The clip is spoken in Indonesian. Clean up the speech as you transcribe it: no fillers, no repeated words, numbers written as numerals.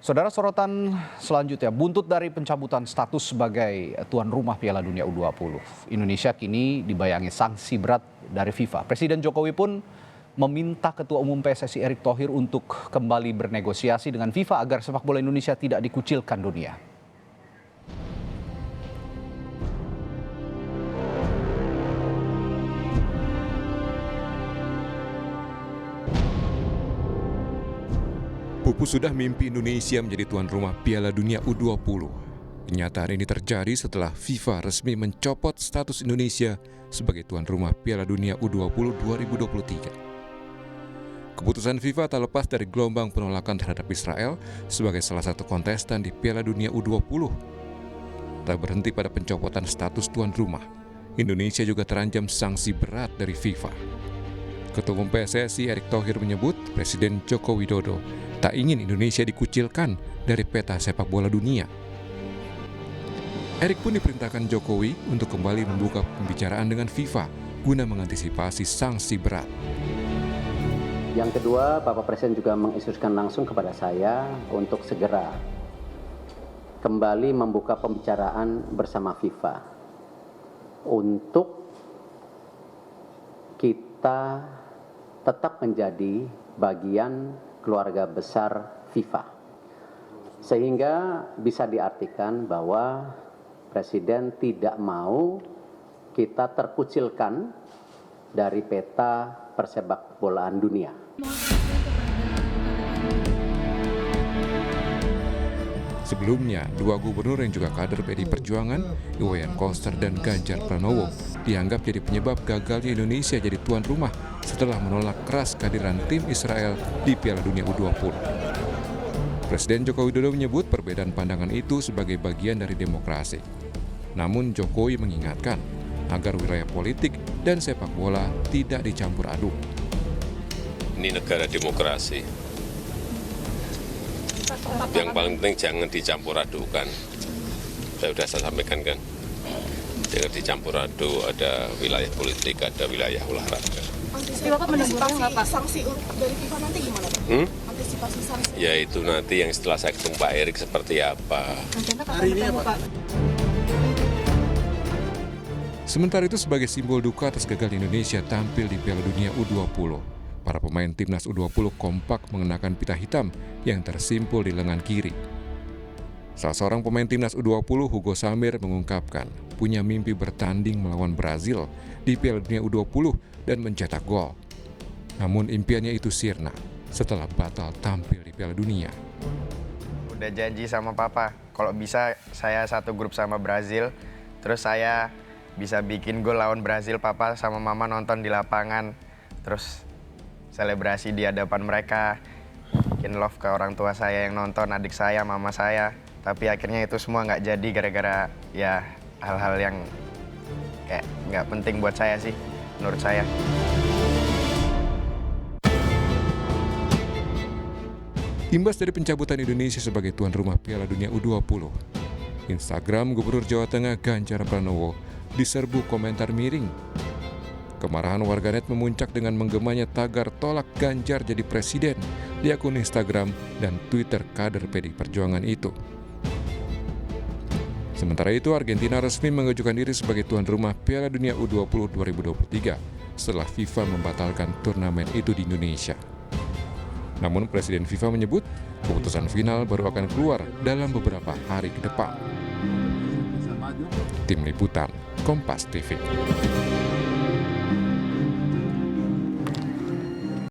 Saudara, sorotan selanjutnya, buntut dari pencabutan status sebagai tuan rumah Piala Dunia U20. Indonesia kini dibayangi sanksi berat dari FIFA. Presiden Jokowi pun meminta Ketua Umum PSSI Erick Thohir untuk kembali bernegosiasi dengan FIFA agar sepak bola Indonesia tidak dikucilkan dunia. Pupus sudah mimpi Indonesia menjadi tuan rumah Piala Dunia U20. Kenyataan ini terjadi setelah FIFA resmi mencopot status Indonesia sebagai tuan rumah Piala Dunia U20 2023. Keputusan FIFA tak lepas dari gelombang penolakan terhadap Israel sebagai salah satu kontestan di Piala Dunia U20. Tak berhenti pada pencopotan status tuan rumah, Indonesia juga terancam sanksi berat dari FIFA. Ketua Umum PSSI Erick Thohir menyebut Presiden Joko Widodo tak ingin Indonesia dikucilkan dari peta sepak bola dunia. Erick pun diperintahkan Jokowi untuk kembali membuka pembicaraan dengan FIFA guna mengantisipasi sanksi berat. Yang kedua, Bapak Presiden juga menginstruksikan langsung kepada saya untuk segera kembali membuka pembicaraan bersama FIFA untuk kita tetap menjadi bagian keluarga besar FIFA. Sehingga bisa diartikan bahwa Presiden tidak mau kita terkucilkan dari peta persepakbolaan dunia. Sebelumnya, dua gubernur yang juga kader PDI Perjuangan, Iwayan Koster dan Ganjar Pranowo, dianggap jadi penyebab gagalnya Indonesia jadi tuan rumah setelah menolak keras kehadiran tim Israel di Piala Dunia U20. Presiden Joko Widodo menyebut perbedaan pandangan itu sebagai bagian dari demokrasi. Namun Jokowi mengingatkan agar wilayah politik dan sepak bola tidak dicampur aduk. Ini negara demokrasi. Yang paling penting jangan dicampur adukan. Saya sudah sampaikan kan, jangan dicampur aduk, ada wilayah politik, ada wilayah olahraga. Bapak menentukan nggak Pak sanksi dari FIFA nanti gimana Pak? Antisipasi sanksi? Ya itu nanti yang setelah saya ketemu Pak Erick seperti apa. Hari ini apa Pak? Sementara itu sebagai simbol duka atas gagal Indonesia tampil di Piala Dunia U20, para pemain timnas U20 kompak mengenakan pita hitam yang tersimpul di lengan kiri. Salah seorang pemain timnas U20, Hugo Samir, mengungkapkan punya mimpi bertanding melawan Brazil di Piala Dunia U20 dan mencetak gol. Namun impiannya itu sirna setelah batal tampil di Piala Dunia. Udah janji sama Papa, kalau bisa saya satu grup sama Brazil, terus saya bisa bikin gol lawan Brazil. Papa sama Mama nonton di lapangan, terus selebrasi di hadapan mereka, bikin love ke orang tua saya yang nonton, adik saya, mama saya. Tapi akhirnya itu semua nggak jadi gara-gara ya hal-hal yang kayak nggak penting buat saya sih, menurut saya. Imbas dari pencabutan Indonesia sebagai tuan rumah Piala Dunia U20, Instagram Gubernur Jawa Tengah Ganjar Pranowo diserbu komentar miring. Kemarahan warganet memuncak dengan menggemanya tagar tolak Ganjar jadi presiden di akun Instagram dan Twitter kader PDI Perjuangan itu. Sementara itu, Argentina resmi mengajukan diri sebagai tuan rumah Piala Dunia U20 2023 setelah FIFA membatalkan turnamen itu di Indonesia. Namun Presiden FIFA menyebut keputusan final baru akan keluar dalam beberapa hari ke depan. Tim Liputan, Kompas TV.